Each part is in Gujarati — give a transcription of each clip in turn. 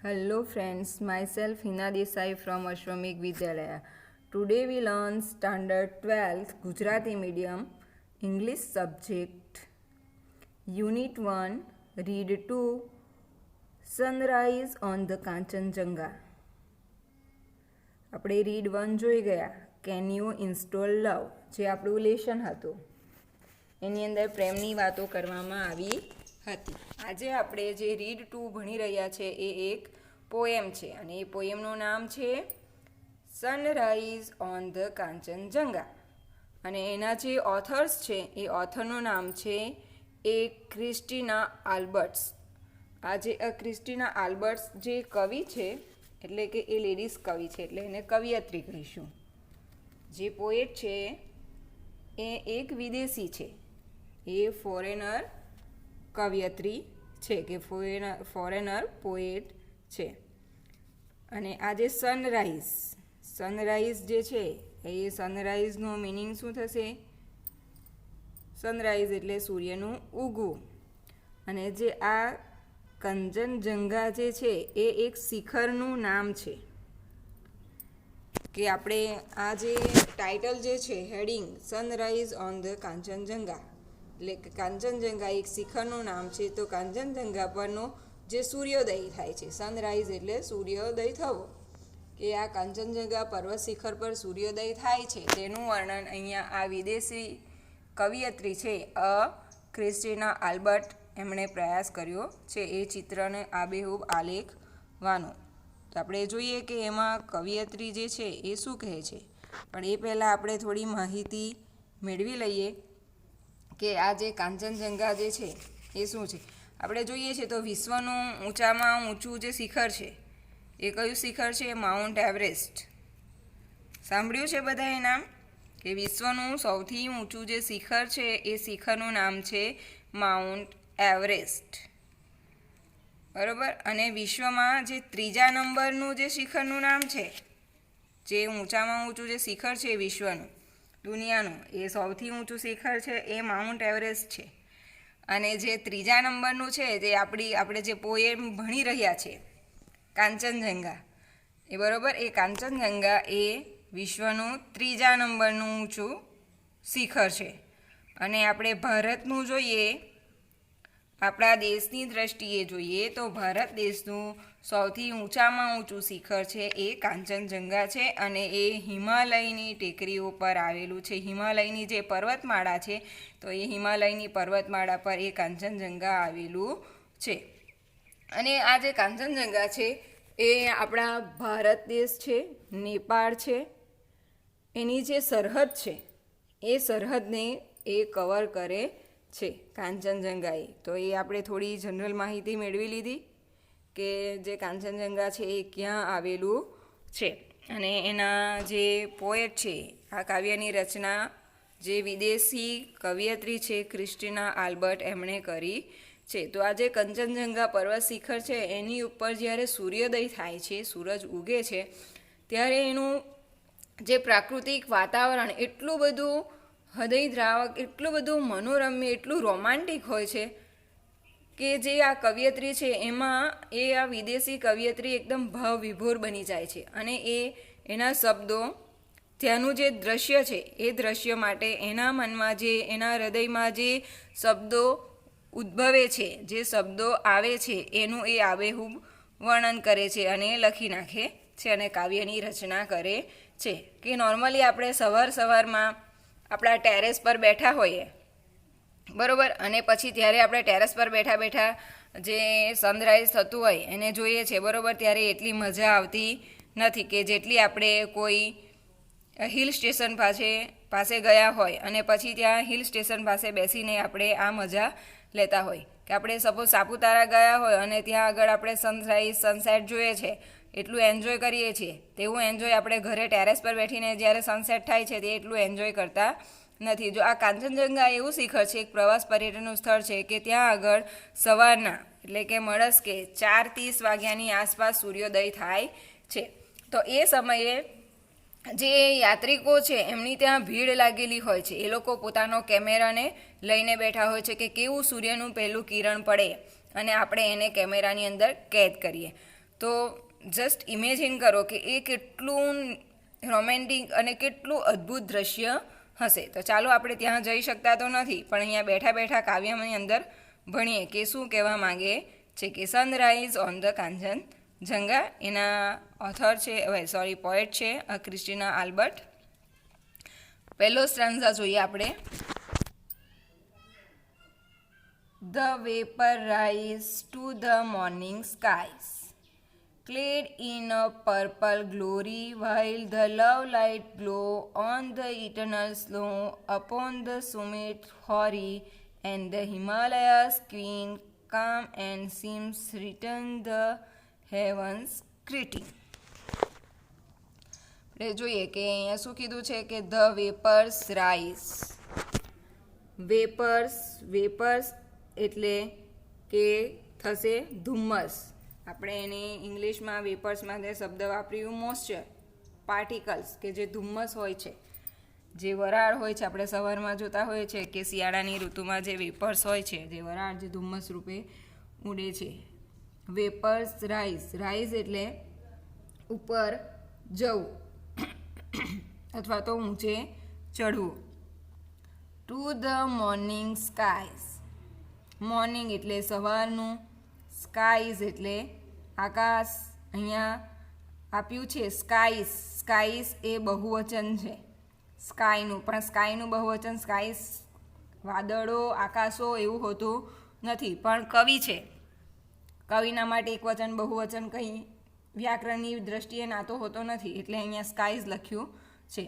Hello friends, myself Hina Desai from Ashramik Vidyalaya. Today we learn Standard 12th Gujarati Medium English subject Unit 1 Read 2 Sunrise on the Kanchenjunga. આપણે રીડ 1 જોઈ ગયા. કેન યુ ઇન્સ્ટોલ લવ, જે આપણું લેશન હતું એની અંદર પ્રેમની વાતો કરવામાં આવી હતી. આજે આપણે જે રીડ 2 ભણી રહ્યા છે એ એક પોએમ છે અને એ પોએમનું નામ છે સનરાઈઝ ઓન ધ કાંચનજંગા અને એના જે ઓથર્સ છે એ ઓથરનું નામ છે એ ક્રિસ્ટીના આલ્બર્ટ્સ. આ જે ક્રિસ્ટીના આલ્બર્ટ્સ જે કવિ છે એટલે કે એ લેડીઝ કવિ છે એટલે એને કવિયત્રી કહીશું. જે પોએટ છે એ એક વિદેશી છે, એ ફોરેનર કવિયત્રી છે કે ફોરેનર પોએટ છે. અને આ જે સનરાઈઝ જે છે એ સનરાઈઝનો મિનિંગ શું થશે? સનરાઈઝ એટલે સૂર્યનું ઉગવું. અને જે આ કંચનજંગા જે છે એ એક શિખરનું નામ છે. કે આપણે આ જે ટાઇટલ જે છે heading sunrise on the Kanchenjunga એટલે કે કાંચનજંગા એક શિખરનું નામ છે. તો કાંચનજંગા પરનો જે સૂર્યોદય થાય છે, સનરાઈઝ એટલે સૂર્યોદય થવો, કે આ કાંચનજંગા પર્વત શિખર પર સૂર્યોદય થાય છે તેનું વર્ણન અહીંયા આ વિદેશી કવિયત્રી છે ક્રિસ્ટીના આલ્બર્ટ એમણે પ્રયાસ કર્યો છે એ ચિત્રને આબેહૂબ આલેખવાનો. તો આપણે જોઈએ કે એમાં કવિયત્રી જે છે એ શું કહે છે. પણ એ પહેલાં આપણે થોડી માહિતી મેળવી લઈએ કે આ જે કાંચનજંગા જે છે એ શું છે. આપણે જોઈએ છીએ તો વિશ્વનું ઊંચામાં ઊંચું જે શિખર છે એ કયું શિખર છે? Mount Everest. સાંભળ્યું છે બધાએ નામ? કે વિશ્વનું સૌથી ઊંચું જે શિખર છે એ શિખરનું નામ છે માઉન્ટ એવરેસ્ટ, બરાબર. અને વિશ્વમાં જે ત્રીજા નંબરનું જે શિખરનું નામ છે, જે ઊંચામાં ઊંચું જે શિખર છે વિશ્વનું, દુનિયાનું, એ સૌથી ઊંચું શિખર છે એ માઉન્ટ એવરેસ્ટ છે. અને જે ત્રીજા નંબરનું છે જે આપણે જે પોએમ ભણી રહ્યા છે કાંચનજંગા, એ બરાબર, એ કાંચનજંગા એ વિશ્વનું ત્રીજા નંબરનું ઊંચું શિખર છે. અને આપણે ભારતનું જોઈએ, આપણા દેશની દ્રષ્ટિએ જોઈએ તો ભારત દેશનું સૌથી ઊંચામાં ઊંચું શિખર છે એ કાંચનજંગા છે. અને એ હિમાલયની ટેકરીઓ પર આવેલું છે. હિમાલયની જે પર્વતમાળા છે તો એ હિમાલયની પર્વતમાળા પર એ કાંચનજંગા આવેલું છે. અને આ જે કાંચનજંગા છે એ આપણા ભારત દેશ છે, નેપાળ છે, એની જે સરહદ છે એ સરહદને એ કવર કરે છે કાંચનજંગાએ. તો એ આપણે થોડી જનરલ માહિતી મેળવી લીધી કે જે કાંચનજંગા છે એ ક્યાં આવેલું છે. અને એના જે પોએટ છે, આ કાવ્યની રચના જે વિદેશી કવિયત્રી છે ક્રિસ્ટીના આલ્બર્ટ એમણે કરી છે. તો આ જે કાંચનજંગા પર્વત શિખર છે એની ઉપર જ્યારે સૂર્યોદય થાય છે, સૂરજ ઉગે છે, ત્યારે એનું જે પ્રાકૃતિક વાતાવરણ એટલું બધું હૃદયદ્રાવક, એટલું બધું મનોરમ્ય, એટલું રોમાન્ટિક હોય છે કે જે આ કવિયત્રી છે એમાં એ આ વિદેશી કવિયત્રી એકદમ ભાવ વિભોર બની જાય છે. અને એના શબ્દો, ત્યાંનું જે દ્રશ્ય છે એ દ્રશ્ય માટે એના મનમાં જે, એના હૃદયમાં જે શબ્દો ઉદ્ભવે છે, જે શબ્દો આવે છે એનું એ આબેહૂબ વર્ણન કરે છે અને લખી નાખે છે અને કાવ્યની રચના કરે છે. કે નોર્મલી આપણે સવારમાં આપણા ટેરેસ પર બેઠા હોઈએ, બરાબર, અને પછી ત્યારે આપણે ટેરેસ પર બેઠા બેઠા જે સનરાઈઝ થતું હોય એને જોઈએ છે, બરાબર, ત્યારે એટલી મજા આવતી નથી કે જેટલી આપણે કોઈ હિલ સ્ટેશન પાસે ગયા હોય અને પછી ત્યાં હિલ સ્ટેશન પાસે બેસીને આપણે આ મજા લેતા હોય. કે આપણે સપોઝ સાપુતારા ગયા હોય અને ત્યાં આગળ આપણે સનરાઈઝ સનસેટ જોઈએ છે, એટલું એન્જોય કરીએ છીએ, તેવું એન્જોય આપણે ઘરે ટેરેસ પર બેઠીને જ્યારે સનસેટ થાય છે તે એટલું એન્જોય કરતા નથી. જો આ કાંચનજંગા એવું શિખર છે, એક પ્રવાસ પર્યટનનું સ્થળ છે કે ત્યાં આગળ સવારના એટલે કે મળસ્કે 4:30 વાગ્યાની આસપાસ સૂર્યોદય થાય છે. તો એ સમયે જે યાત્રિકો છે એમની ત્યાં ભીડ લાગેલી હોય છે. એ લોકો પોતાનો કેમેરાને લઈને બેઠા હોય છે કે કેવું સૂર્યનું પહેલું કિરણ પડે અને આપણે એને કેમેરાની અંદર કેદ કરીએ. તો જસ્ટ ઇમેજિન કરો કે એ કેટલું રોમેન્ટિક અને કેટલું અદ્ભુત દ્રશ્ય હશે. તો ચાલો આપણે ત્યાં જઈ શકતા તો નથી, પણ અહીંયા બેઠા બેઠા કાવ્યની અંદર ભણીએ કે શું કહેવા માંગે છે કે સનરાઈઝ ઓન ધ કાંચનજંગા. એના ઓથર છે પોએટ છે ક્રિસ્ટીના આલ્બર્ટ. પહેલો સ્ટાન્ઝા જોઈએ આપણે. The vapor rise to the morning skies, clad in a purple glory, while the love light glow on the eternal snow upon the summit hoary, and the Himalayas queen calm and seems written the heavens greeting. આપણે જોઈએ કે અહીંયા શું કીધું છે કે ધ વેપર્સ રાઇઝ. વેપર્સ એટલે કે થશે ધુમ્મસ. આપણે એની ઇંગ્લિશમાં વેપર્સમાં જે શબ્દ વાપર્યું મોઇસ્ચર પાર્ટિકલ્સ, કે જે ધુમ્મસ હોય છે, જે વરાળ હોય છે. આપણે સવારમાં જોતા હોઈએ છીએ કે શિયાળાની ઋતુમાં જે વેપર્સ હોય છે, જે વરાળ જે ધુમ્મસ રૂપે ઉડે છે. વેપર્સ રાઇઝ એટલે ઉપર જવું અથવા તો ઊંચે ચડવું. To the morning skies. Morning એટલે સવારનું, સ્કાઈઝ એટલે આકાશ. અહીંયા આપ્યું છે સ્કાઈઝ એ બહુવચન છે સ્કાયનું, પણ સ્કાયનું બહુવચન સ્કાઈઝ વાદળો, આકાશો એવું હોતું નથી. પણ કવિ છે, કવિના માટે એક વચન બહુવચન કંઈ વ્યાકરણની દ્રષ્ટિએ નાતો હોતો નથી, એટલે અહીંયા સ્કાઈઝ લખ્યું છે.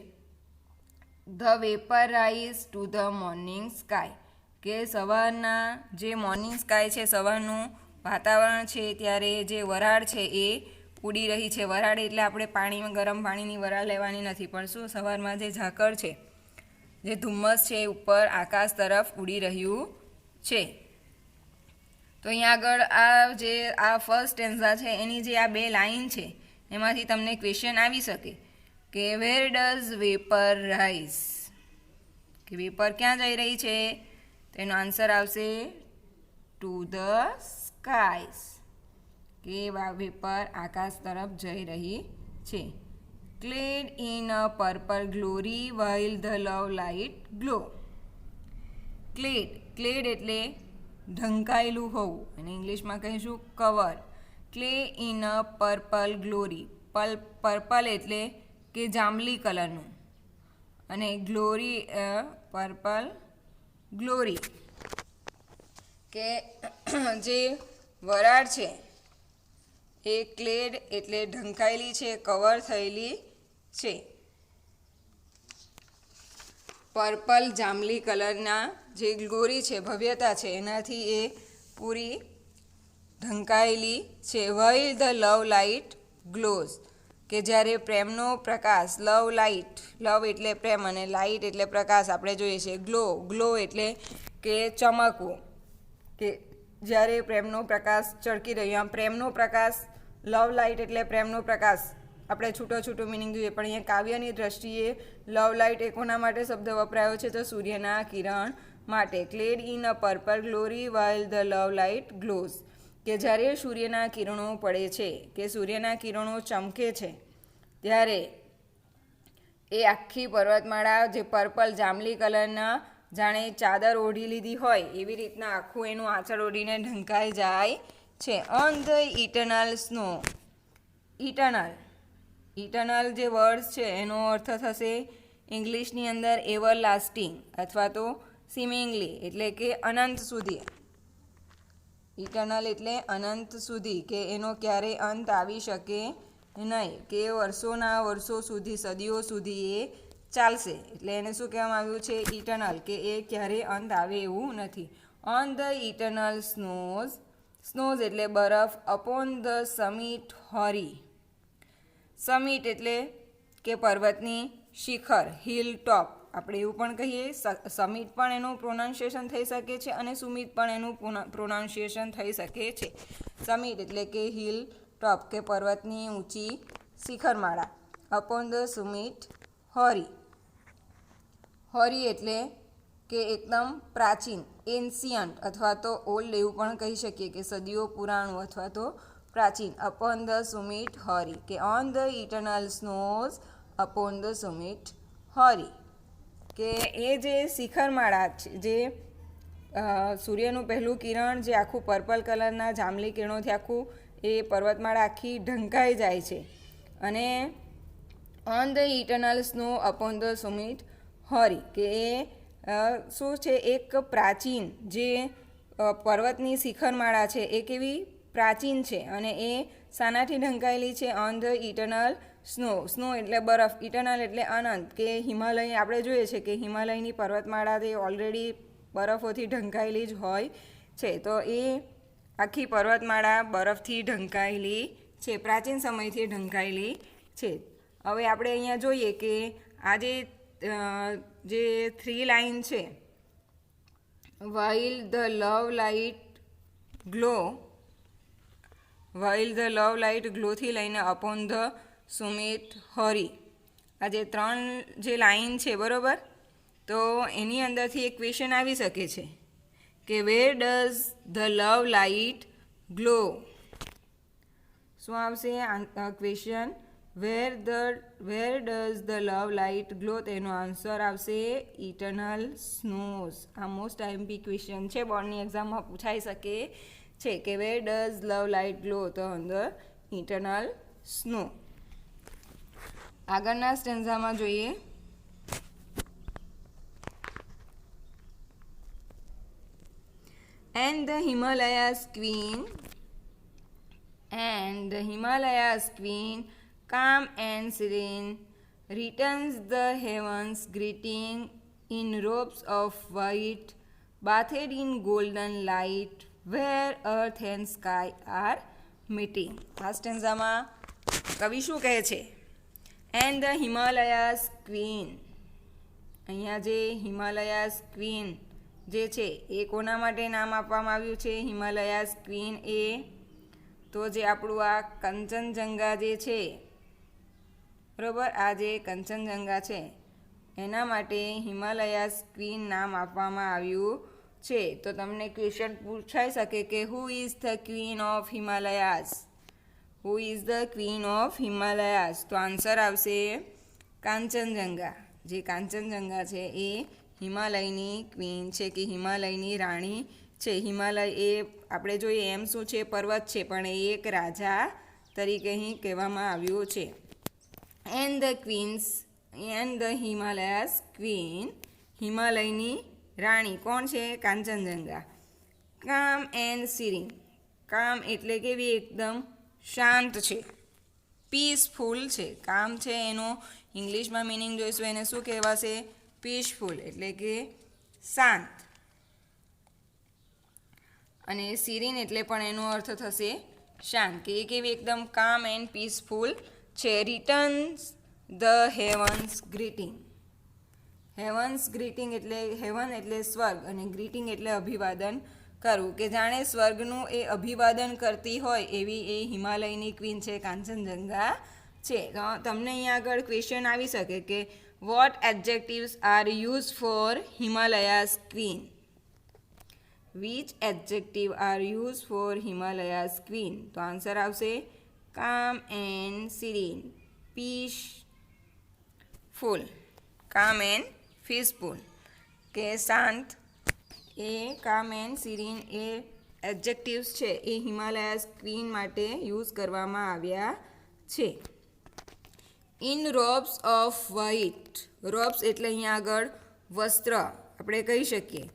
The vapour rise to the morning sky, કે સવારના જે મોર્નિંગ સ્કાય છે, સવારનું વાતાવરણ છે, ત્યારે જે વરાળ છે એ ઉડી રહી છે. વરાળ એટલે આપણે પાણીમાં ગરમ પાણીની વરાળ લેવાની નથી, પણ શું સવારમાં જે ઝાકળ છે, જે ધુમ્મસ છે એ ઉપર આકાશ તરફ ઉડી રહ્યું છે. તો અહીંયા આગળ આ ફર્સ્ટ સ્ટેન્ઝા છે એની જે આ બે લાઈન છે એમાંથી તમને ક્વેશ્ચન આવી શકે કે વેર ડઝ વેપર રાઇઝ, કે વેપર ક્યાં જઈ રહી છે? તેનો આન્સર આવશે ટુ ધ સ્કાઈઝ, કે વેપર આકાશ તરફ જઈ રહી છે. Clad in a purple glory while the love light glow. Clad એટલે ઢંકાયેલું હોવું, અને ઇંગ્લિશમાં કહીશું cover. Clay in a purple glory. Purple એટલે કે જાંબલી કલરનું, અને ગ્લોરી પર્પલ ગ્લોરી, કે જે વરાળ છે એ ક્લેડ એટલે ઢંકાયેલી છે, કવર થયેલી છે. પર્પલ જાંબલી કલરના જે ગ્લોરી છે, ભવ્યતા છે, એનાથી એ પૂરી ઢંકાયેલી છે. While the love light glows, કે જ્યારે પ્રેમનો પ્રકાશ, લવ એટલે પ્રેમ અને લાઇટ એટલે પ્રકાશ આપણે જોઈએ છીએ. ગ્લો એટલે કે ચમકવું, કે જ્યારે પ્રેમનો પ્રકાશ ચળકી રહ્યો. આમ પ્રેમનો પ્રકાશ, લવ લાઇટ એટલે પ્રેમનો પ્રકાશ, આપણે છૂટો મિનિંગ જોઈએ, પણ અહીંયા કાવ્યની દ્રષ્ટિએ લવ લાઇટ એ કોના માટે શબ્દ વપરાયો છે? તો સૂર્યના કિરણ માટે. Clad in a purple glory while the love light glows, કે જ્યારે સૂર્યના કિરણો પડે છે, કે સૂર્યના કિરણો ચમકે છે, ત્યારે એ આખી પર્વતમાળા જે પર્પલ જાંબલી કલરના જાણે ચાદર ઓઢી લીધી હોય એવી રીતના આખું એનું આંચળ ઓઢીને ઢંકાઈ જાય છે. On the eternal snow. Eternal જે વર્ડ છે એનો અર્થ થશે ઇંગ્લિશની અંદર એવર લાસ્ટિંગ અથવા તો સિમિંગલી, એટલે કે અનંત સુધી. ઇટરનલ એટલે અનંત સુધી, કે એનો ક્યારેય અંત આવી શકે નહીં, કે વર્ષોના વર્ષો સુધી, સદીઓ સુધી એ ચાલશે. એટલે એને શું કહેવામાં આવ્યું છે? ઇટરનલ, કે એ ક્યારેય અંત આવે એવું નથી. ઓન ધ ઇટરનલ સ્નોઝ એટલે બરફ. Upon the summit hoary. Summit એટલે કે પર્વતની શિખર, હિલ ટોપ આપણે એવું પણ કહીએ. સમિટ પણ એનું પ્રોનાઉન્સિએશન થઈ શકે છે અને સુમિત પણ એનું પ્રોનાઉન્સિએશન થઈ શકે છે. સમિટ એટલે કે હિલ ટોપ, કે પર્વતની ઊંચી શિખરમાળા. Upon the summit hoary. Hoary એટલે કે એકદમ પ્રાચીન, એન્શિયન્ટ અથવા તો ઓલ્ડ એવું પણ કહી શકીએ, કે સદીઓ પુરાણું અથવા તો પ્રાચીન અપોન ધ સુમિટ હોરી, કે on the eternal snows upon the summit hoary, કે એ જે શિખરમાળા છે, જે સૂર્યનું પહેલું કિરણ જે આખું પર્પલ કલરના જાંબલી કિરણોથી આખું એ પર્વતમાળા આખી ઢંકાઈ જાય છે, અને on the eternal snow upon the summit hoary, કે એ શું છે, એક પ્રાચીન જે પર્વતની શિખરમાળા છે એ કેવી પ્રાચીન છે, અને એ શાનાથી ઢંકાયેલી છે, on the eternal snow. Snow એટલે બરફ, ઇટરનલ એટલે અનંત, કે હિમાલય આપણે જોઈએ છે કે હિમાલયની પર્વતમાળા તે ઓલરેડી બરફોથી ઢંકાયેલી જ હોય છે, તો એ આખી પર્વતમાળા બરફથી ઢંકાયેલી છે, પ્રાચીન સમયથી ઢંકાયેલી છે. હવે આપણે અહીંયા જોઈએ કે આ જે 3 લાઈન છે, while the love light glow થી લઈને upon the summit હોરી, આ જે 3 જે લાઈન છે બરોબર, તો એની અંદરથી એક ક્વેશ્ચન આવી શકે છે કે where does the love light glow? શું આવશે question? where does the love light glow? તેનો આન્સર આવશે ઇટરનલ સ્નોઝ. આ મોસ્ટ આઈએમપી ક્વેશ્ચન છે, બોર્ડની એક્ઝામમાં પૂછાઈ શકે છે કે where does love light glow? તો અંદર ઇટરનલ સ્નો. આગળના સ્ટેન્ઝામાં જોઈએ. And the Himalayas queen, calm and serene, returns the heavens greeting in robes of white, bathed in golden light, where earth and sky are meeting. આ સ્ટેન્ઝામાં કવિ શું કહે છે? And the Himalayas queen, અહીંયા જે હિમાલયાસ ક્વીન જે છે એ કોના માટે નામ આપવામાં આવ્યું છે? હિમાલયાસ ક્વીન એ તો જે આપણું આ કંચનજંગા જે છે બરાબર, આ જે કંચનજંગા છે એના માટે હિમાલયાસ ક્વીન નામ આપવામાં આવ્યું છે. તો તમને ક્વેશ્ચન પૂછાઈ શકે કે who is the queen of Himalayas? Who is the queen of Himalayas? તો આન્સર આવશે કાંચનજંગા. જે કાંચનજંગા છે એ હિમાલયની ક્વીન છે, કે હિમાલયની રાણી છે. હિમાલય એ આપણે જોઈએ એમ શું છે? પર્વત છે, પણ એ એક રાજા તરીકે અહીં કહેવામાં આવ્યું છે. એન્ડ ધ હિમાલયાસ ક્વીન, હિમાલયની રાણી કોણ છે? કાંચનજંગા. કામ એન્ડ સિરીન, કામ એટલે કેવી? એકદમ શાંત છે, પીસફુલ છે. કામ છે એનો ઇંગ્લિશમાં મિનિંગ જોઈશું, એને શું કહેવાશે? પીસફુલ એટલે કે શાંત. અને સિરીન એટલે પણ એનો અર્થ થશે શાંત, કે એ કેવી? એકદમ કામ એન્ડ પીસફુલ છે. Returns the heavens greeting. Heavens greeting એટલે હેવન એટલે સ્વર્ગ, અને ગ્રીટિંગ એટલે અભિવાદન કરવું, કે જાણે સ્વર્ગનું એ અભિવાદન કરતી હોય એવી એ હિમાલયની ક્વીન છે, કાંચનજંગા છે. તો તમને અહીંયા આગળ ક્વેશ્ચન આવી શકે કે what adjectives are use for Himalayas queen? Which adjective are use for Himalayas queen? તો આન્સર આવશે calm and serene, peaceful. Calm and peaceful, કે શાંત, એ કામ એન્ડ સિરીન એ એડજેક્ટિવ્સ છે એ હિમાલયાસ ક્વીન માટે યુઝ કરવામાં આવ્યા છે. In robes of white, robes એટલે અહીંયા આગળ વસ્ત્ર આપણે કહી શકીએ,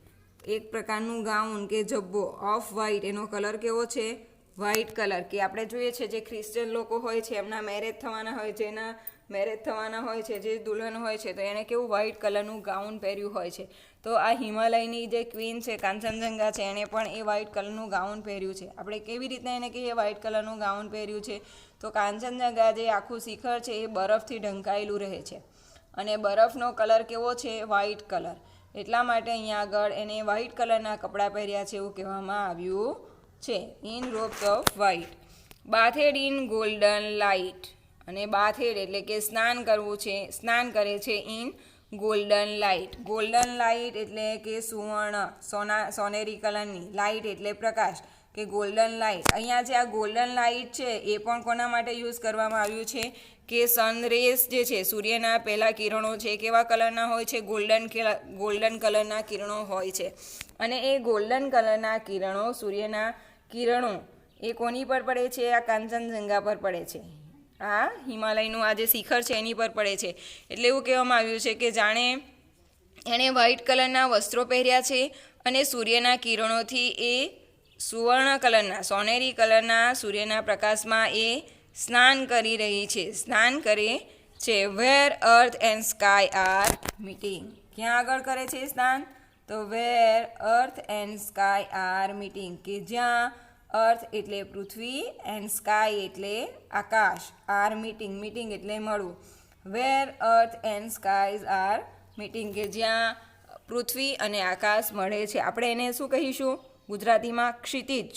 એક પ્રકારનું ગાઉન કે જબ્બો. ઓફ વ્હાઇટ એનો કલર કેવો છે? વ્હાઇટ કલર, કે આપણે જોઈએ છે જે ક્રિશ્ચિયન લોકો હોય છે એમના મેરેજ થવાના હોય છે, એના મેરેજ થવાના હોય છે, જે દુલ્હન હોય છે તો એને કેવું વ્હાઇટ કલરનું ગાઉન પહેર્યું હોય છે. તો આ હિમાલયની જે ક્વીન છે કાંચનજંગા છે એણે પણ એ વ્હાઇટ કલરનું ગાઉન પહેર્યું છે. આપણે કેવી રીતના એને કહીએ વ્હાઇટ કલરનું ગાઉન પહેર્યું છે? તો કાંચનજંગા જે આખું શિખર છે એ બરફથી ઢંકાયેલું રહે છે, અને બરફનો કલર કેવો છે? White colour. એટલા માટે અહીંયા આગળ એને વ્હાઇટ કલરના કપડાં પહેર્યા છે એવું કહેવામાં આવ્યું છે. In robes of white. Bathed in golden light, અને બાથેડ એટલે કે સ્નાન કરવું છે, સ્નાન કરે છે in golden light. Golden light એટલે કે સુવર્ણ, સોનેરી કલરની, લાઇટ એટલે પ્રકાશ, કે ગોલ્ડન લાઇટ. અહીંયા જે આ ગોલ્ડન લાઇટ છે એ પણ કોના માટે યુઝ કરવામાં આવ્યું છે કે સનરેઝ જે છે સૂર્યના પહેલા કિરણો છે કેવા કલરના હોય છે, ગોલ્ડન કલરના કિરણો હોય છે. અને એ ગોલ્ડન કલરના કિરણો, સૂર્યના કિરણો એ કોની પર પડે છે? આ કાંચનજંગા પર પડે છે. આ હિમાલયનું આ જે શિખર છે એની પર પડે છે. એટલે એવું કહેવામાં આવ્યું છે કે જાણે એણે વ્હાઇટ કલરના વસ્ત્રો પહેર્યા છે અને સૂર્યના કિરણોથી એ સુવર્ણ કલરના, સોનેરી કલરના સૂર્યના પ્રકાશમાં એ સ્નાન કરી રહી છે, સ્નાન કરે છે. Where earth and sky are meeting. ક્યાં આગળ કરે છે સ્નાન? તો where earth and sky are meeting, કે જ્યાં અર્થ એટલે પૃથ્વી એન્ડ સ્કાય એટલે આકાશ, આર મીટિંગ, મીટિંગ એટલે મળવું. Where earth and sky are meeting, કે જ્યાં પૃથ્વી અને આકાશ મળે છે. આપણે એને શું કહીશું ગુજરાતીમાં? ક્ષિતિજ.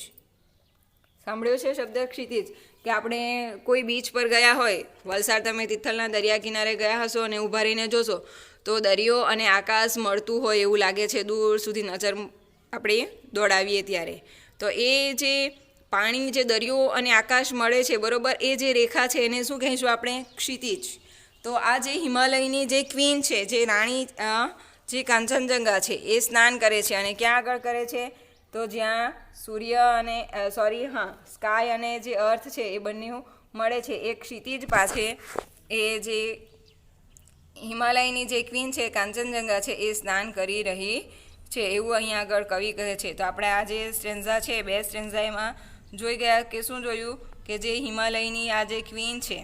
સાંભળ્યો છે શબ્દ ક્ષિતિજ? કે આપણે કોઈ બીચ પર ગયા હોય, વલસાડ તમે તિથલના દરિયા કિનારે ગયા હશો અને ઊભા રહીને જોશો તો દરિયો અને આકાશ મળતું હોય એવું લાગે છે, દૂર સુધી નજર આપણે દોડાવીએ ત્યારે. તો એ જે પાણી, જે દરિયો અને આકાશ મળે છે બરોબર, એ જે રેખા છે એને શું કહીશું આપણે? ક્ષિતિજ. તો આ જે હિમાલયની જે ક્વીન છે, જે રાણી, જે કાંચનજંગા છે એ સ્નાન કરે છે. અને ક્યાં આગળ કરે છે? તો જ્યાં સૂર્ય અને સ્કાય અને જે અર્થ છે એ બંને મળે છે. એક ક્ષિતિજ પાસે એ જે હિમાલયની જે ક્વીન છે કાંચનજંગા છે એ સ્નાન કરી રહી છે, એવું અહીંયા આગળ કવિ કહે છે. તો આપણે આ જે સ્ટ્રેન્ઝા છે, 2 સ્ટ્રેન્ઝા એમાં જોઈ ગયા કે શું જોયું? કે જે હિમાલયની આ જે ક્વીન છે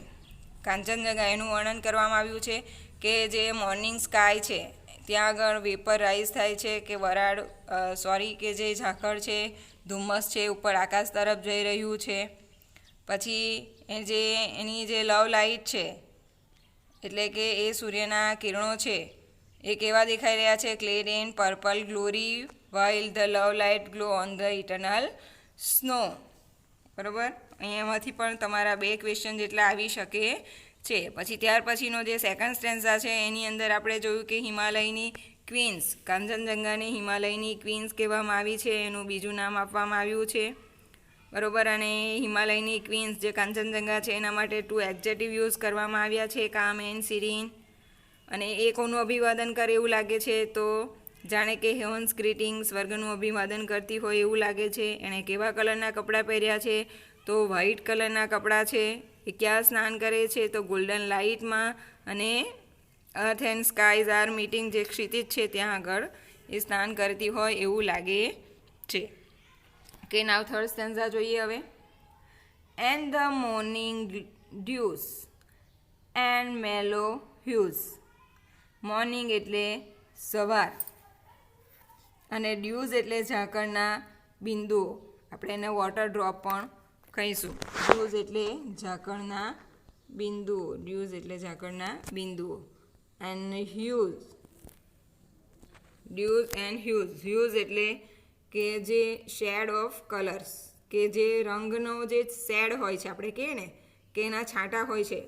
કાંચનજંગા એનું વર્ણન કરવામાં આવ્યું છે કે જે મોર્નિંગ સ્કાય છે ત્યાં આગળ વેપર રાઇઝ થાય છે, કે વરાળ કે જે ઝાકળ છે, ધુમ્મસ છે ઉપર આકાશ તરફ જઈ રહ્યું છે. પછી એની જે લવ લાઇટ છે એટલે કે એ સૂર્યના કિરણો છે એ કેવા દેખાઈ રહ્યા છે? Clad in purple glory while the love light glow on the eternal snow. બરાબર? અહીંયામાંથી પણ તમારા 2 ક્વેશ્ચન જેટલા આવી શકે છે. પછી ત્યાર પછીનો જે સેકન્ડ સ્ટેન્ઝા છે એની અંદર આપણે જોયું કે હિમાલયની ક્વીન્સ, કાંચનજંગાને હિમાલયની ક્વીન્સ કહેવામાં આવી છે, એનું બીજું નામ આપવામાં આવ્યું છે. બરાબર? અને હિમાલયની ક્વીન્સ જે કાંચનજંગા છે એના માટે 2 એડજેક્ટિવ યુઝ કરવામાં આવ્યા છે, કામ એન્ડ સિરીન. અને એ કોનું અભિવાદન કરે એવું લાગે છે? તો જાણે કે હેવન્સ ગ્રીટિંગ, સ્વર્ગનું અભિવાદન કરતી હોય એવું લાગે છે. એણે કેવા કલરના કપડાં પહેર્યા છે? તો વ્હાઇટ કલરના કપડાં છે. એ ક્યાં સ્નાન કરે છે? તો ગોલ્ડન લાઇટમાં. અને અર્થ એન્ડ સ્કાયઝ આર મીટિંગ, જે ક્ષિતિજ છે ત્યાં આગળ એ સ્નાન કરતી હોય એવું લાગે છે. કે નાવ થર્ડ સ્ટેન્ઝા જોઈએ હવે. And the morning dews and mellow huge. Morning એટલે સવાર અને ડ્યુઝ એટલે ઝાકળના બિંદુઓ. આપણે એને વોટર ડ્રોપ પણ કહીશું. ડ્યુઝ એટલે ઝાકળના બિંદુઓ, ડ્યુઝ એટલે ઝાકળના બિંદુઓ. And huge, dues and huge. Huge એટલે કે જે શેડ ઓફ કલર્સ, કે જે રંગનો જે શેડ હોય છે, આપણે કહીએ ને કે એના છાંટા હોય છે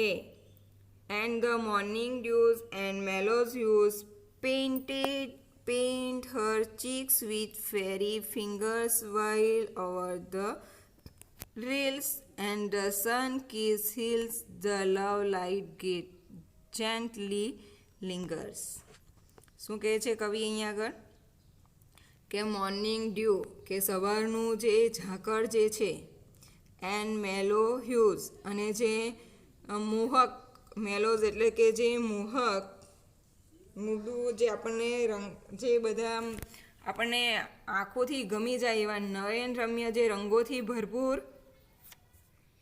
એ. And the morning dews and mellows hues paint her cheeks with fairy fingers while over the rills and the sun kisses the love light gently lingers. શું કહે છે કવિ અહીંયા આગળ? કે મોર્નિંગ ડ્યુ, કે સવારનું જે ઝાકળ જે છે, એન્ડ મેલો હ્યુઝ, અને જે મોહક, મેલોઝ એટલે કે જે મોહક, મૃદુ, જે આપણને રંગ, જે બધા આપણને આંખોથી ગમી જાય એવા નયનરમ્ય જે રંગોથી ભરપૂર,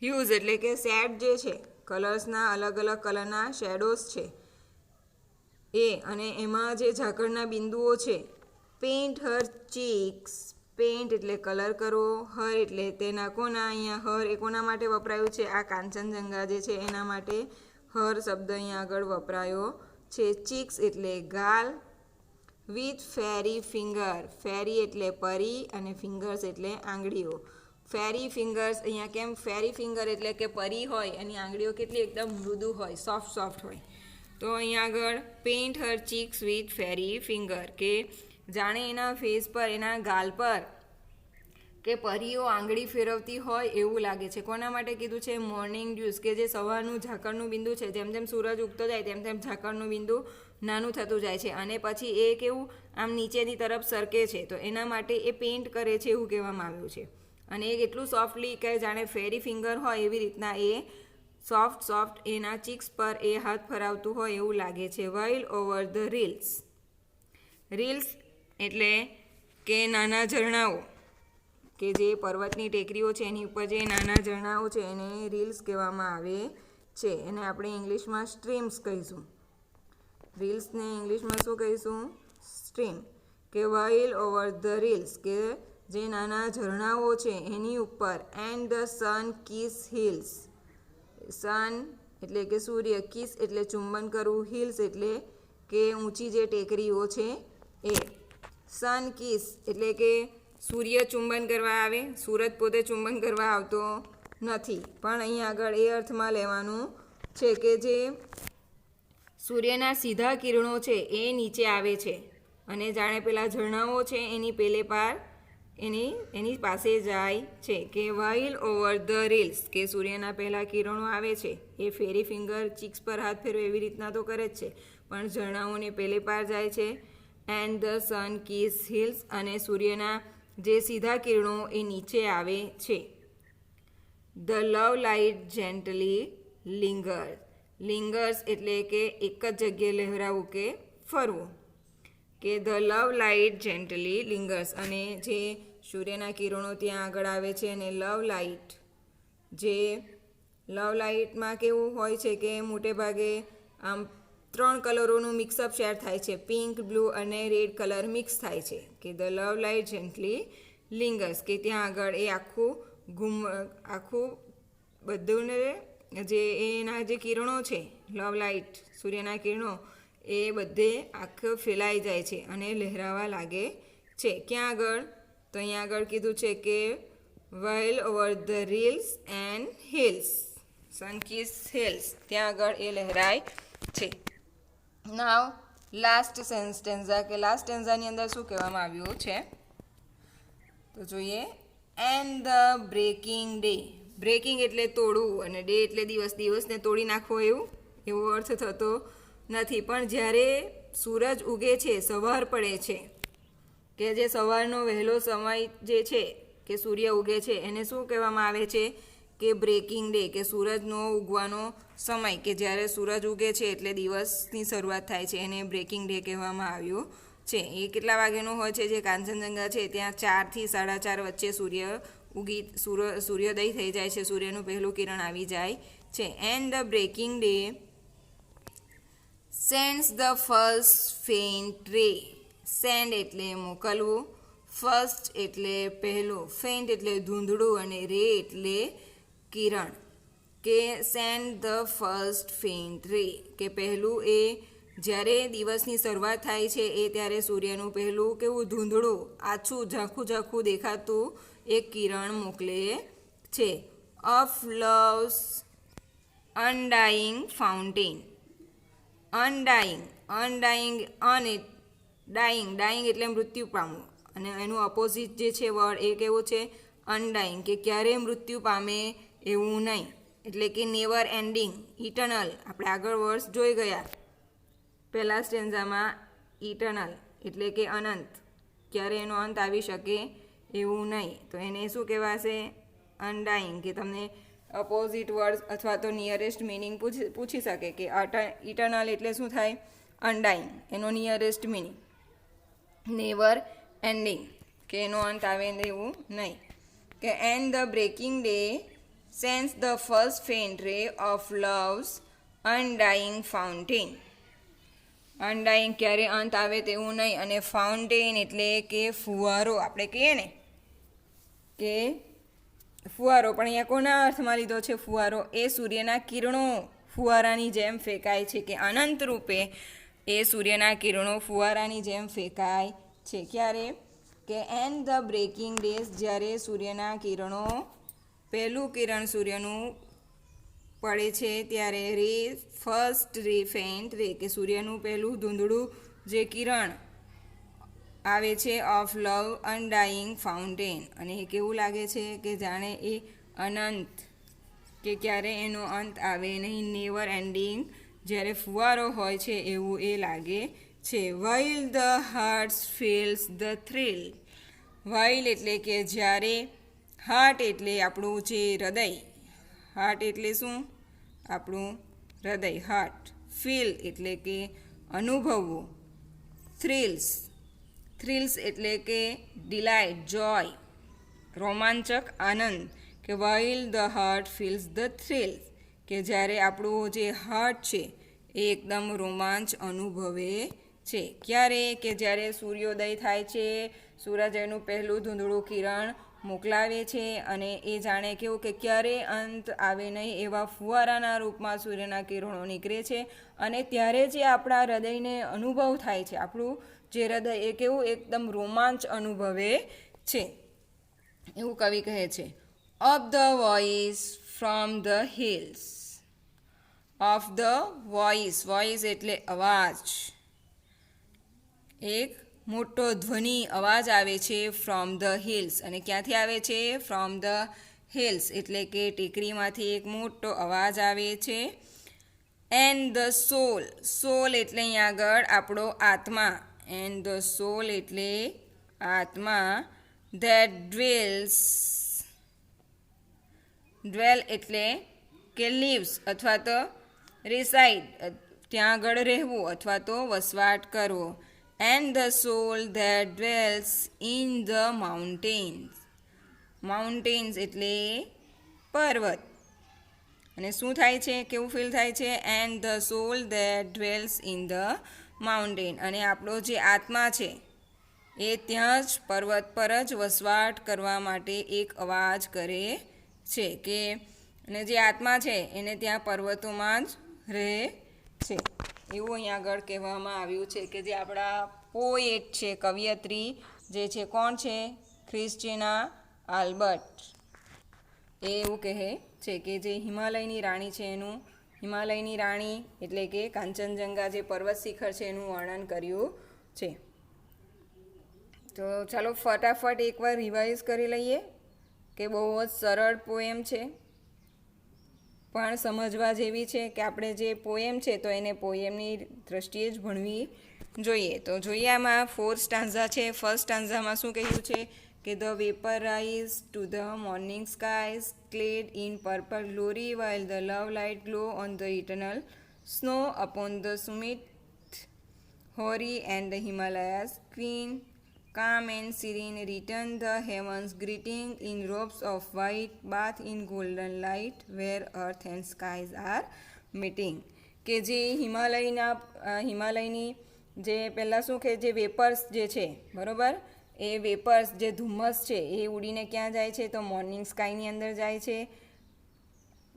હ્યુઝ એટલે કે શેડ જે છે, કલર્સના અલગ અલગ કલરના શેડોઝ છે એ, અને એમાં જે ઝાકળના બિંદુઓ છે. પેઇન્ટ હર ચીક્સ, પેઇન્ટ એટલે કલર કરો, હર એટલે તેના કોના, અહીંયા હર એ કોના માટે વપરાયું છે? આ કાંચનજંગા જે છે એના માટે હર શબ્દ અહીંયા આગળ વપરાયો છે. ચીક્સ એટલે ગાલ. વિથ ફેરી ફિંગર, ફેરી એટલે પરી અને ફિંગર્સ એટલે આંગળીઓ. ફેરી ફિંગર્સ, અહીંયા કેમ ફેરી ફિંગર એટલે કે પરી હોય, એની આંગળીઓ કેટલી એકદમ મૃદુ હોય, સોફ્ટ હોય. તો અહીંયા આગળ paint her cheeks with fairy finger, કે જાણે એના ફેસ પર, એના ગાલ પર કે પરીઓ આંગળી ફેરવતી હોય એવું લાગે છે. કોના માટે કીધું છે? મોર્નિંગ ડ્યુઝ, કે જે સવારનું ઝાકળનું બિંદુ છે, જેમ જેમ સૂરજ ઉગતો જાય તેમ તેમ ઝાકળનું બિંદુ નાનું થતું જાય છે અને પછી એ કેવું આમ નીચેની તરફ સરકે છે, તો એના માટે એ પેઇન્ટ કરે છે એવું કહેવામાં આવ્યું છે. અને એ એટલું સોફ્ટલી કે જાણે ફેરી ફિંગર હોય એવી રીતના એ સોફ્ટ એના ચીક્સ પર એ હાથ ફરાવતું હોય એવું લાગે છે. While over the reels. Reels એટલે કે નાના ઝરણાઓ, કે જે પર્વતની ટેકરીઓ છે એની ઉપર જે નાના ઝરણાઓ છે એને રીલ્સ કહેવામાં આવે છે. એને આપણે ઇંગ્લિશમાં સ્ટ્રીમ્સ કહીશું. રીલ્સને ઇંગ્લિશમાં શું કહીશું? સ્ટ્રીમ. કે વાઇલ ઓવર ધ રીલ્સ, કે જે નાના ઝરણાઓ છે એની ઉપર. And the sun kiss hills. Sun એટલે કે સૂર્ય, કિસ એટલે ચુંબન કરવું, હિલ્સ એટલે કે ઊંચી જે ટેકરીઓ છે એ. સન કિસ એટલે કે સૂર્ય ચુંબન કરવા આવે, સૂરજ પોતે ચુંબન કરવા આવતો નથી, પણ અહીં આગળ એ અર્થમાં લેવાનું છે કે જે સૂર્યના સીધા કિરણો છે એ નીચે આવે છે અને જાણે પેલા ઝરણાઓ છે એની પેલે પાર એની પાસે જાય છે. કે વાઇલ ઓવર ધ રીલ્સ, કે સૂર્યના પહેલાં કિરણો આવે છે એ ફેરી ફિંગર ચીક્સ પર હાથ ફેરવે એવી રીતના તો કરે જ છે, પણ ઝરણાઓને પેલે પાર જાય છે. And the sun kiss hills, અને સૂર્યના જે સીધા કિરણો એ નીચે આવે છે. The love light gently lingers. Lingers એટલે કે એક જ જગ્યાએ લહેરાવું કે ફરવું. કે the love light gently lingers, અને જે સૂર્યના કિરણો ત્યાં આગળ આવે છે અને લવ લાઇટમાં કેવું હોય છે કે મોટે ભાગે આમ 3 કલરોનું મિક્સઅપ શેર થાય છે. પિંક, બ્લુ અને રેડ કલર મિક્સ થાય છે. કે the love light gently lingers, કે ત્યાં આગળ એ આખું બધુંને જે એના જે કિરણો છે, લવ લાઇટ સૂર્યના કિરણો એ બધે આખું ફેલાઈ જાય છે અને લહેરાવા લાગે છે. ક્યાં આગળ? તો અહીંયા આગળ કીધું છે કે while over the rills and hills, sun kiss hills, ત્યાં આગળ એ લહેરાય છે. નાવ લાસ્ટ સ્ટેન્ઝા, કે લાસ્ટ સ્ટેન્ઝાની અંદર શું કહેવામાં આવ્યું છે તો જોઈએ. And the breaking day. Breaking એટલે તોડવું અને ડે એટલે દિવસ, દિવસને તોડી નાખવો એવો અર્થ થતો નથી. પણ જ્યારે સૂરજ ઉગે છે, સવાર પડે છે, કે જે સવારનો વહેલો સમય જે છે કે સૂર્ય ઉગે છે એને શું કહેવામાં આવે છે? કે બ્રેકિંગ ડે, કે સૂરજનો ઉગવાનો સમય, કે જ્યારે સૂરજ ઉગે છે એટલે દિવસની શરૂઆત થાય છે, એને બ્રેકિંગ ડે કહેવામાં આવ્યું છે. એ કેટલા વાગ્યાનું હોય છે? જે કાંચનજંગા છે ત્યાં 4 થી 4:30 વચ્ચે સૂર્યોદય થઈ જાય છે, સૂર્યનું પહેલું કિરણ આવી જાય છે. And the breaking day sends the first faint ray. Send એટલે મોકલવું, ફર્સ્ટ એટલે પહેલું, ફેઇન્ટ એટલે ધૂંધળું અને રે એટલે કિરણ. કે સેન્ડ ધ ફર્સ્ટ ફેઇન્ટ રે, કે પહેલું એ જ્યારે દિવસની શરૂઆત થાય છે એ ત્યારે સૂર્યનું પહેલું કેવું ધૂંધળું, આછું, ઝાંખું દેખાતું એક કિરણ મોકલે છે. Of love's undying fountain. Undying dying એટલે મૃત્યુ પામવું, અને એનું ઓપોઝિટ જે છે વર્ડ એ કેવું છે? અનડાઈંગ, કે ક્યારેય મૃત્યુ પામે એવું નહીં, એટલે કે નેવર એન્ડિંગ, ઇટર્નલ. આપણે આગળ વર્ડ્સ જોઈ ગયા પહેલા સ્ટેન્ઝામાં. ઇટર્નલ એટલે કે અનંત, ક્યારે એનો અંત આવી શકે એવું નહીં, તો એને શું કહેવાશે? અનડાઈંગ. કે તમને અપોઝિટ વર્ડ્સ અથવા તો નિયરેસ્ટ મિનિંગ પૂછી શકે કે ઇટર્નલ એટલે શું થાય? અનડાઈંગ. એનો નિયરેસ્ટ મિનિંગ નેવર એન્ડિંગ, કે એનો અંત આવે એવું નહીં. કે and the breaking day sense the first faint ray of love's undying fountain. Undying ક્યારે અંત આવે તેવું નહીં, અને ફાઉન્ટેન એટલે કે ફુવારો. આપણે કહીએ ને કે ફુવારો, પણ અહીંયા કોના અર્થમાં લીધો છે ફુવારો? એ સૂર્યના કિરણો ફુવારાની જેમ ફેંકાય છે, કે અનંત રૂપે એ સૂર્યના કિરણો ફુવારાની જેમ ફેંકાય છે. ક્યારે? કે એન્ડ ધ બ્રેકિંગ ડેઝ, જ્યારે સૂર્યના કિરણો પહેલું કિરણ સૂર્યનું પડે છે ત્યારે. રે ફર્સ્ટ રે ફેન્ટ રે, કે સૂર્યનું પહેલું ધૂંધળું જે કિરણ આવે છે ઓફ લવ અનડાઈંગ ફાઉન્ટેન, અને એ કેવું લાગે છે કે જાણે એ અનંત કે ક્યારે એનો અંત આવે નહીં, નેવર એન્ડિંગ જ્યારે ફુવારો હોય છે એવું એ લાગે છે. While the heart feels the thrill. While એટલે કે જ્યારે, હાર્ટ એટલે આપણું જે હૃદય, હાર્ટ એટલે શું? આપણું હૃદય, હાર્ટ. ફીલ એટલે કે અનુભવવું. થ્રિલ્સ, થ્રિલ્સ એટલે કે ડિલાઇટ, જોય, રોમાંચક, આનંદ. કે while the heart feels the thrills, કે જ્યારે આપણું જે હાર્ટ છે એ એકદમ રોમાંચ અનુભવે છે. ક્યારે? કે જ્યારે સૂર્યોદય થાય છે, સૂરજ એનું પહેલું ધૂંધળું કિરણ મોકલાવે છે અને એ જાણે કેવું કે ક્યારે અંત આવે નહીં એવા ફુવારાના રૂપમાં સૂર્યના કિરણો નીકળે છે, અને ત્યારે જે આપણા હૃદયને અનુભવ થાય છે, આપણું જે હૃદય એ કેવું એકદમ રોમાંચ અનુભવે છે, એવું કવિ કહે છે. Of the voice from the hills. Of the voice, voice એટલે અવાજ, એક મોટો ધ્વનિ અવાજ આવે છે ફ્રોમ ધ હિલ્સ, અને ક્યાંથી આવે છે? ફ્રોમ ધ હિલ્સ એટલે કે ટેકરીમાંથી એક મોટો અવાજ આવે છે. એન્ડ ધ સોલ, સોલ એટલે અહીં આગળ આપણો આત્મા, એન્ડ ધ સોલ એટલે આત્મા, ધેટ ડ્વેલ્સ, ડ્વેલ એટલે કે લીવ્સ અથવા તો રિસાઇડ, ત્યાં આગળ રહેવું અથવા તો વસવાટ કરવો. And the solve that dwells in the mountains. Mountains એટલે પર્વત. અને શું થાય છે? કેવું ફીલ થાય છે? And the solve that dwells in the mountain, અને આપણો જે આત્મા છે એ ત્યાં જ પર્વત પર જ વસવાટ કરવા માટે એક અવાજ કરે છે, કે અને જે આત્મા છે એને ત્યાં પર્વતોમાં જ રહે છે, એવું અહીં આગળ કહેવામાં આવ્યું છે. કે જે આપણા પોએટ છે, કવિયત્રી જે છે, કોણ છે? Christina Albert. એ એવું કહે છે કે જે હિમાલયની રાણી છે એનું, હિમાલયની રાણી એટલે કે કાંચનજંગા જે પર્વત શિખર છે એનું વર્ણન કર્યું છે. તો ચાલો ફટાફટ એકવાર રિવાઇઝ કરી લઈએ કે બહુ જ સરળ પોએમ છે, પણ સમજવા જેવી છે. કે આપણે જે પોએમ છે તો એને પોએમની દ્રષ્ટિએ જ ભણવી જોઈએ. તો જોઈએ આમાં 4 સ્ટાન્ઝા છે. ફર્સ્ટ સ્ટાન્ઝામાં શું કહ્યું છે? કે the vapour rise to the morning skies clad in purple glory while the love light glow on the eternal snow upon the summit hoary and the Himalayas queen calm and serene return the heavens greeting in robes of white bath in golden light where earth and skies are meeting. કે જે હિમાલયની જે પહેલાં શું કે જે વેપર્સ જે છે, બરાબર, એ વેપર્સ જે ધુમ્મસ છે એ ઉડીને ક્યાં જાય છે? તો મોર્નિંગ સ્કાયની અંદર જાય છે.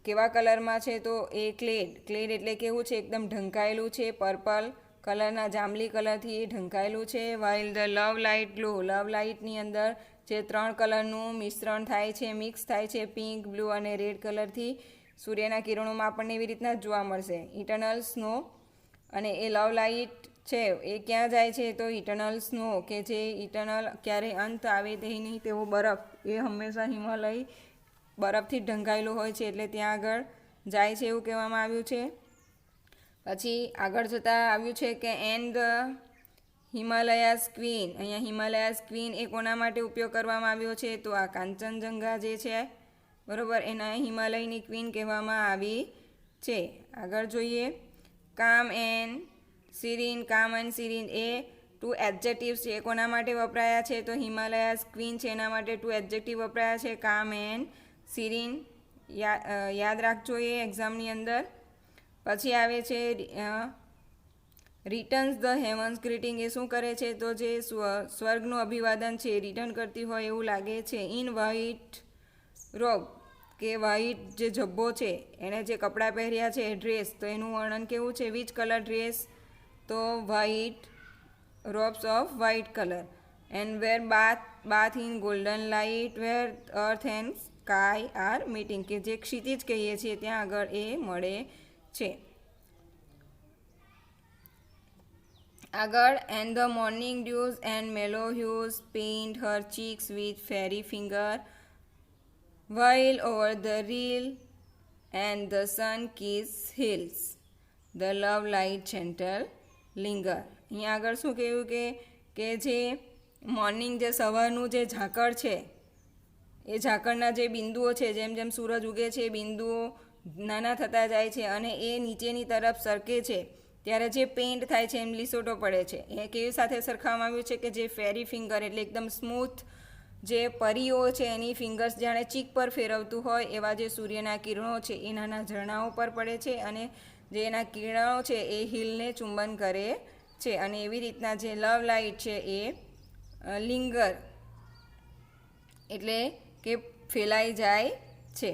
કેવા કલરમાં છે? તો એ ક્લેડ, ક્લેડ એટલે કેવું છે? એકદમ ઢંકાયેલું છે, પર્પલ કલરના, જાંબલી કલરથી એ ઢંકાયેલું છે. While the love light glow, love લાઇટની અંદર જે 3 કલરનું મિશ્રણ થાય છે, મિક્સ થાય છે, પિંક, બ્લુ અને રેડ કલરથી સૂર્યના કિરણોમાં આપણને એવી રીતના જ જોવા મળશે. ઇટર્નલ સ્નો, અને એ લવ લાઇટ છે એ ક્યાં જાય છે? તો ઇટર્નલ સ્નો, કે જે ઇટર્નલ ક્યારેય અંત આવે તે નહીં તેવો બરફ, એ હંમેશા હિમાલય બરફથી જ ઢંકાયેલું હોય છે એટલે ત્યાં આગળ જાય છે એવું કહેવામાં આવ્યું છે. પછી આગળ જતાં આવ્યું છે કે એન્ડ ધ હિમાલયાઝ ક્વીન. અહીંયા હિમાલયાઝ ક્વીન એ કોના માટે ઉપયોગ કરવામાં આવ્યો છે? તો આ કાંચનજંગા જે છે, બરાબર, એના હિમાલયની ક્વીન કહેવામાં આવી છે. આગળ જોઈએ. કામ એન્ડ સિરીન, કામ એન્ડ સિરીન એ 2 એડજેક્ટિવ્સ છે. એ કોના માટે વપરાયા છે? તો હિમાલયાઝ ક્વીન છે એના માટે 2 એડજેક્ટિવ વપરાયા છે, કામ એન્ડ સિરીન. યાદ રાખજો એ એક્ઝામની અંદર. પછી આવે છે રિટર્ન્સ ધ હેવન્સ ગ્રીટિંગ. એ શું કરે છે? તો જે સ્વર્ગનું અભિવાદન છે રિટર્ન કરતી હોય એવું લાગે છે. ઇન વ્હાઇટ રોબ, કે વ્હાઇટ જે જબ્બો છે, એણે જે કપડાં પહેર્યા છે ડ્રેસ, તો એનું વર્ણન કેવું છે? Which colour dress? તો white, robes of white colour. And where bath in golden light where earth and sky are meeting, કે જે ક્ષિતિજ કહીએ છીએ ત્યાં આગળ એ મળે છે. આગળ and the morning dews and mellow hues paint her cheeks with fairy finger while over the reel and the sun kiss hills the love light gentle linger. અહીંયા આગળ શું કહ્યું કે જે મોર્નિંગ જે સવારનું જે ઝાકળ છે એ ઝાકળના જે બિંદુઓ છે જેમ જેમ સૂરજ ઉગે છે એ બિંદુઓ નાના થતા જાય છે અને એ નીચેની તરફ સરકે છે ત્યારે જે પેઇન્ટ થાય છે એમ લીસોટો પડે છે. એ કેવી સાથે સરખાવવામાં આવ્યું છે કે જે ફેરી ફિંગર એટલે એકદમ સ્મૂથ જે પરીઓ છે એની ફિંગર્સ જાણે ચીક પર ફેરવતું હોય એવા જે સૂર્યના કિરણો છે એ નાના ઝરણાઓ પર પડે છે અને જે એના કિરણો છે એ હિલને ચુંબન કરે છે અને એવી રીતના જે લવ લાઇટ છે એ લિંગર એટલે કે ફેલાઈ જાય છે.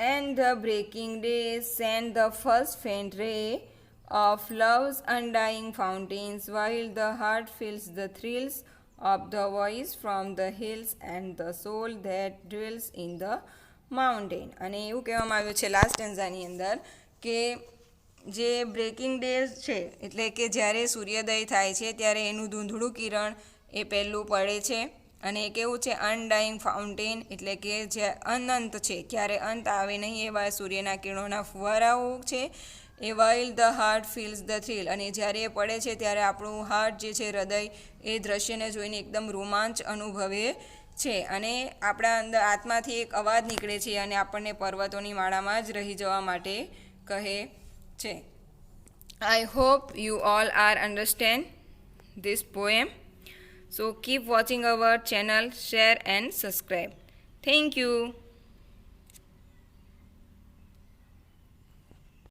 And the breaking day sent the first faint ray of love's undying fountains, while the heart feels the thrills of the voice from the hills and the soul that dwells in the mountain. અને એવું કહેવામાં આવ્યું છે લાસ્ટ સ્ટેન્ઝાની અંદર કે જે બ્રેકિંગ ડે છે એટલે કે જ્યારે સૂર્યોદય થાય છે ત્યારે એનું ધૂંધળું કિરણ એ પહેલું પડે છે અને એ કેવું છે અનડાઈંગ ફાઉન્ટેન એટલે કે જે અનંત છે ક્યારે અંત આવે નહીં એવા સૂર્યના કિરણોના ફુવારાઓ છે એ while the heart feels the thrill અને જ્યારે એ પડે છે ત્યારે આપણું હાર્ટ જે છે હૃદય એ દ્રશ્યને જોઈને એકદમ રોમાંચ અનુભવે છે અને આપણા અંદર આત્માથી એક અવાજ નીકળે છે અને આપણને પર્વતોની માળામાં જ રહી જવા માટે કહે છે. I hope you all are understand this poem. So keep watching our channel, share and subscribe. Thank you.